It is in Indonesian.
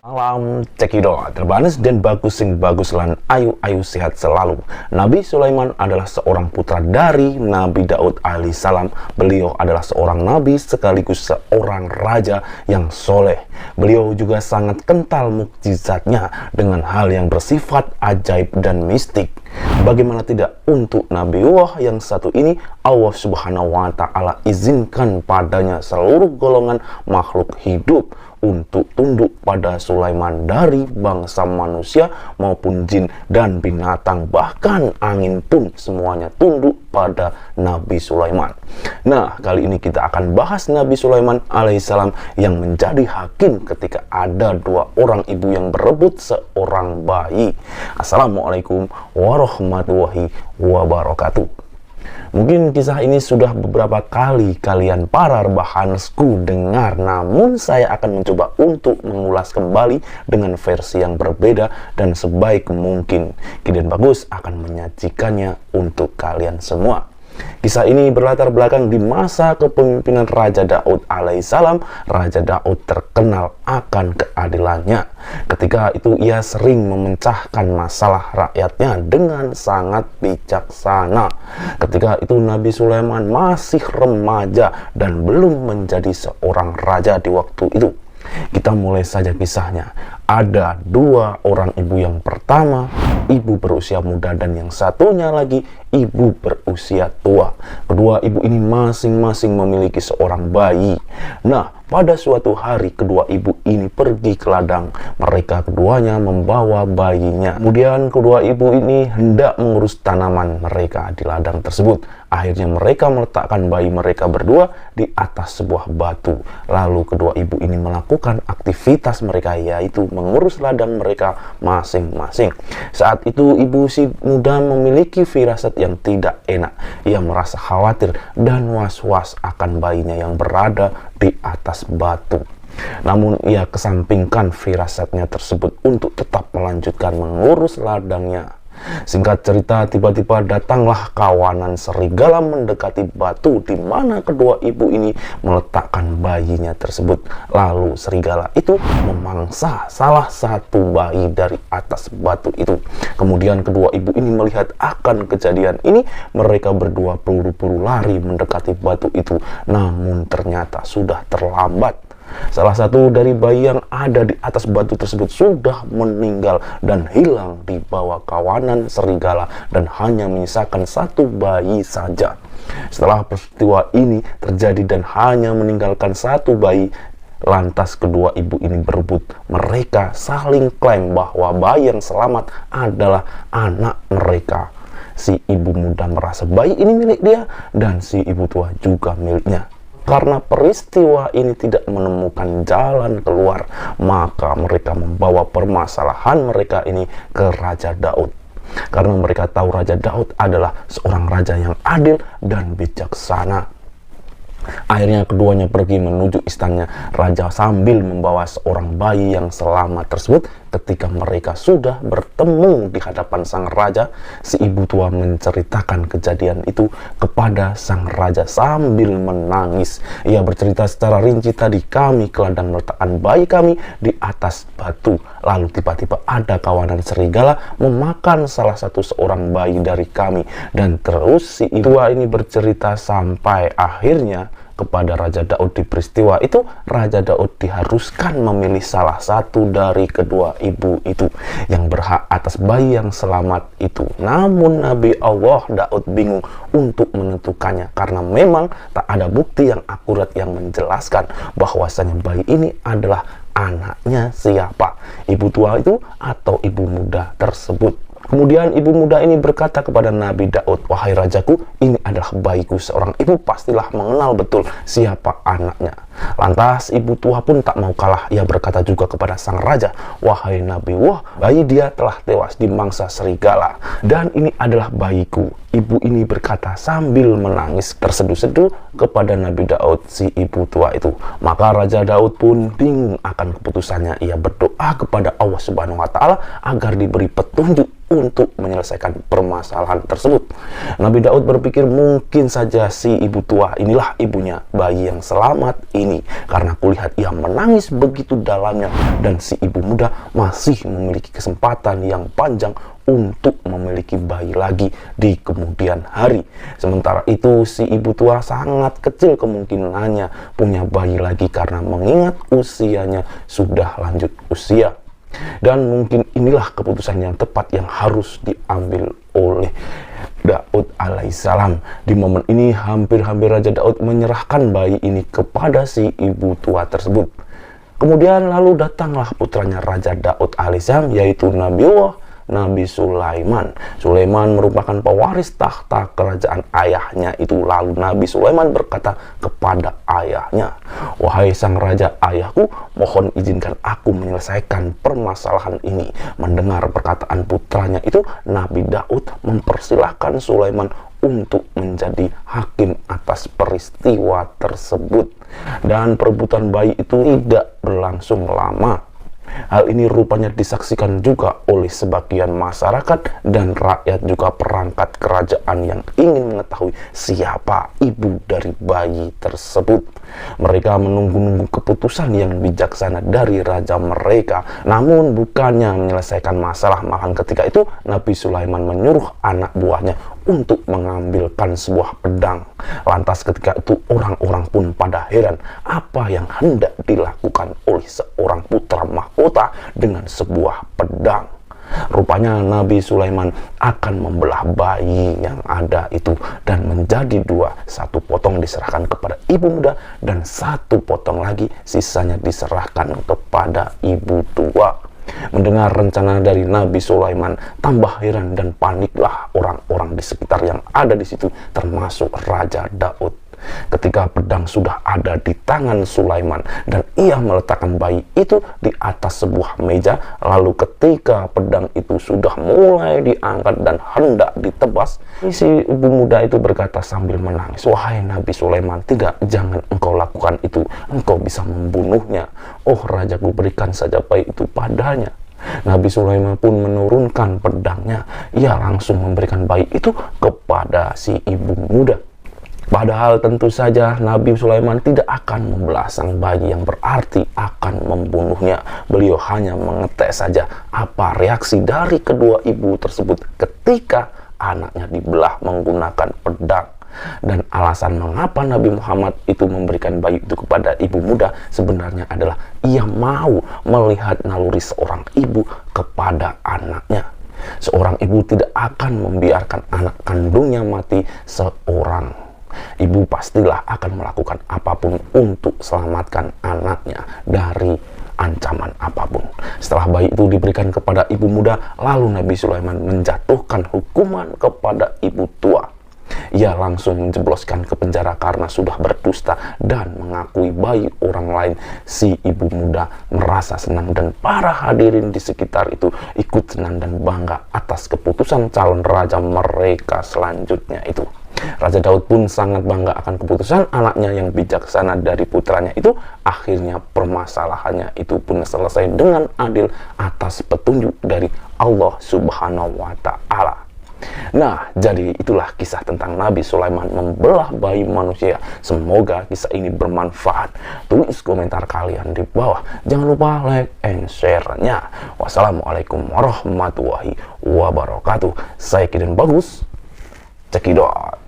Alam cekidot, terbanes dan bagus sing bagus lan ayu sehat selalu. Nabi Sulaiman adalah seorang putra dari Nabi Daud alaihissalam. Beliau adalah seorang nabi sekaligus seorang raja yang soleh. Beliau juga sangat kental mukjizatnya dengan hal yang bersifat ajaib dan mistik. Bagaimana tidak untuk Nabiullah yang satu ini, Allah Subhanahu wa Ta'ala izinkan padanya seluruh golongan makhluk hidup untuk tunduk pada Sulaiman dari bangsa manusia maupun jin dan binatang, bahkan angin pun semuanya tunduk pada Nabi Sulaiman. Nah, kali ini kita akan bahas Nabi Sulaiman alaihissalam yang menjadi hakim ketika ada dua orang ibu yang berebut seorang bayi. Assalamualaikum warahmatullahi wabarakatuh. Mungkin kisah ini sudah beberapa kali kalian para rebahanesku dengar, namun saya akan mencoba untuk mengulas kembali dengan versi yang berbeda dan sebaik mungkin. Kidan Bagus akan menyajikannya untuk kalian semua. Kisah ini berlatar belakang di masa kepemimpinan Raja Daud alaihissalam. Raja Daud terkenal akan keadilannya. Ketika itu ia sering memecahkan masalah rakyatnya dengan sangat bijaksana. Ketika itu Nabi Sulaiman masih remaja dan belum menjadi seorang raja di waktu itu. Kita mulai saja kisahnya. Ada dua orang ibu, yang pertama ibu berusia muda dan yang satunya lagi ibu berusia tua. Kedua ibu ini masing-masing memiliki seorang bayi. Nah, pada suatu hari kedua ibu ini pergi ke ladang. Mereka keduanya membawa bayinya. Kemudian kedua ibu ini hendak mengurus tanaman mereka di ladang tersebut. Akhirnya mereka meletakkan bayi mereka berdua di atas sebuah batu. Lalu kedua ibu ini melakukan aktivitas mereka, yaitu mengurus ladang mereka masing-masing. Saat itu ibu si muda memiliki firasat yang tidak enak. Ia merasa khawatir dan was-was akan bayinya yang berada di atas batu. Namun ia kesampingkan firasatnya tersebut untuk tetap melanjutkan mengurus ladangnya. Singkat cerita, tiba-tiba datanglah kawanan serigala mendekati batu di mana kedua ibu ini meletakkan bayinya tersebut. Lalu serigala itu memangsa salah satu bayi dari atas batu itu. Kemudian kedua ibu ini melihat akan kejadian ini. Mereka berdua buru-buru lari mendekati batu itu. Namun ternyata sudah terlambat. Salah satu dari bayi yang ada di atas batu tersebut sudah meninggal dan hilang di bawah kawanan serigala, dan hanya menyisakan satu bayi saja. Setelah peristiwa ini terjadi dan hanya meninggalkan satu bayi, lantas kedua ibu ini berebut. Mereka saling klaim bahwa bayi yang selamat adalah anak mereka. Si ibu muda merasa bayi ini milik dia dan si ibu tua juga miliknya. Karena peristiwa ini tidak menemukan jalan keluar, maka mereka membawa permasalahan mereka ini ke Raja Daud. Karena mereka tahu Raja Daud adalah seorang raja yang adil dan bijaksana. Akhirnya keduanya pergi menuju istananya raja sambil membawa seorang bayi yang selamat tersebut. Ketika mereka sudah bertemu di hadapan sang raja, si ibu tua menceritakan kejadian itu kepada sang raja sambil menangis. Ia bercerita secara rinci, tadi kami ke ladang meletakkan bayi kami di atas batu. Lalu tiba-tiba ada kawanan serigala memakan salah satu seorang bayi dari kami. Dan terus si ibu tua ini bercerita sampai akhirnya kepada Raja Daud di peristiwa itu. Raja Daud diharuskan memilih salah satu dari kedua ibu itu yang berhak atas bayi yang selamat itu. Namun Nabi Allah Daud bingung untuk menentukannya karena memang tak ada bukti yang akurat yang menjelaskan bahwasanya bayi ini adalah anaknya siapa, ibu tua itu atau ibu muda tersebut. Kemudian ibu muda ini berkata kepada Nabi Daud, "Wahai rajaku, ini adalah bayiku. Seorang ibu pastilah mengenal betul siapa anaknya." Lantas ibu tua pun tak mau kalah. Ia berkata juga kepada sang raja, "Wahai Nabi, bayi dia telah tewas dimangsa serigala. Dan ini adalah bayiku." Ibu ini berkata sambil menangis terseduh-seduh kepada Nabi Daud, si ibu tua itu. Maka Raja Daud pun bingung akan keputusannya. Ia berdoa kepada Allah Subhanahu wa Ta'ala agar diberi petunjuk untuk menyelesaikan permasalahan tersebut. Nabi Daud berpikir mungkin saja si ibu tua inilah ibunya bayi yang selamat ini, karena kulihat ia menangis begitu dalamnya dan si ibu muda masih memiliki kesempatan yang panjang untuk memiliki bayi lagi di kemudian hari. Sementara itu si ibu tua sangat kecil kemungkinannya punya bayi lagi karena mengingat usianya sudah lanjut usia. Dan mungkin inilah keputusan yang tepat yang harus diambil oleh Daud alaihissalam. Di momen ini hampir-hampir Raja Daud menyerahkan bayi ini kepada si ibu tua tersebut. Kemudian lalu datanglah putranya Raja Daud alaihissalam, yaitu Nabi Sulaiman. Sulaiman merupakan pewaris tahta kerajaan ayahnya itu. Lalu Nabi Sulaiman berkata kepada ayahnya, "Wahai sang raja ayahku, mohon izinkan aku menyelesaikan permasalahan ini." Mendengar perkataan putranya itu, Nabi Daud mempersilahkan Sulaiman untuk menjadi hakim atas peristiwa tersebut. Dan perebutan bayi itu tidak berlangsung lama. Hal ini rupanya disaksikan juga oleh sebagian masyarakat dan rakyat, juga perangkat kerajaan yang ingin mengetahui siapa ibu dari bayi tersebut. Mereka menunggu-nunggu keputusan yang bijaksana dari raja mereka. Namun bukannya menyelesaikan masalah, malahan ketika itu Nabi Sulaiman menyuruh anak buahnya untuk mengambilkan sebuah pedang. Lantas ketika itu orang-orang pun pada heran apa yang hendak dilakukan oleh seorang putra mahkota dengan sebuah pedang. Rupanya Nabi Sulaiman akan membelah bayi yang ada itu dan menjadi dua. Satu potong diserahkan kepada ibu muda dan satu potong lagi sisanya diserahkan kepada ibu tua. Mendengar rencana dari Nabi Sulaiman, tambah heran dan paniklah orang-orang di sekitar yang ada di situ, termasuk Raja Daud. Ketika pedang sudah ada di tangan Sulaiman dan ia meletakkan bayi itu di atas sebuah meja, lalu ketika pedang itu sudah mulai diangkat dan hendak ditebas, si ibu muda itu berkata sambil menangis, "Wahai Nabi Sulaiman, tidak, jangan engkau lakukan itu, engkau bisa membunuhnya. Oh rajaku, berikan saja bayi itu padanya." Nabi Sulaiman pun menurunkan pedangnya. Ia langsung memberikan bayi itu kepada si ibu muda. Padahal tentu saja Nabi Sulaiman tidak akan membelah sang bayi yang berarti akan membunuhnya. Beliau hanya mengetes saja apa reaksi dari kedua ibu tersebut ketika anaknya dibelah menggunakan pedang. Dan alasan mengapa Nabi Muhammad itu memberikan bayi itu kepada ibu muda sebenarnya adalah ia mau melihat naluri seorang ibu kepada anaknya. Seorang ibu tidak akan membiarkan anak kandungnya mati. Seorang ibu pastilah akan melakukan apapun untuk selamatkan anaknya dari ancaman apapun. Setelah bayi itu diberikan kepada ibu muda, lalu Nabi Sulaiman menjatuhkan hukuman kepada ibu tua. Ia langsung menjebloskan ke penjara karena sudah berdusta dan mengakui bayi orang lain. Si ibu muda merasa senang dan para hadirin di sekitar itu ikut senang dan bangga atas keputusan calon raja mereka selanjutnya itu. Raja Daud pun sangat bangga akan keputusan anaknya yang bijaksana dari putranya itu. Akhirnya permasalahannya itu pun selesai dengan adil atas petunjuk dari Allah Subhanahu wa Ta'ala. Nah, jadi itulah kisah tentang Nabi Sulaiman membelah bayi manusia. Semoga kisah ini bermanfaat. Tulis komentar kalian di bawah. Jangan lupa like and share-nya. Wassalamualaikum warahmatullahi wabarakatuh. Saya Kidan Bagus. Cekidot.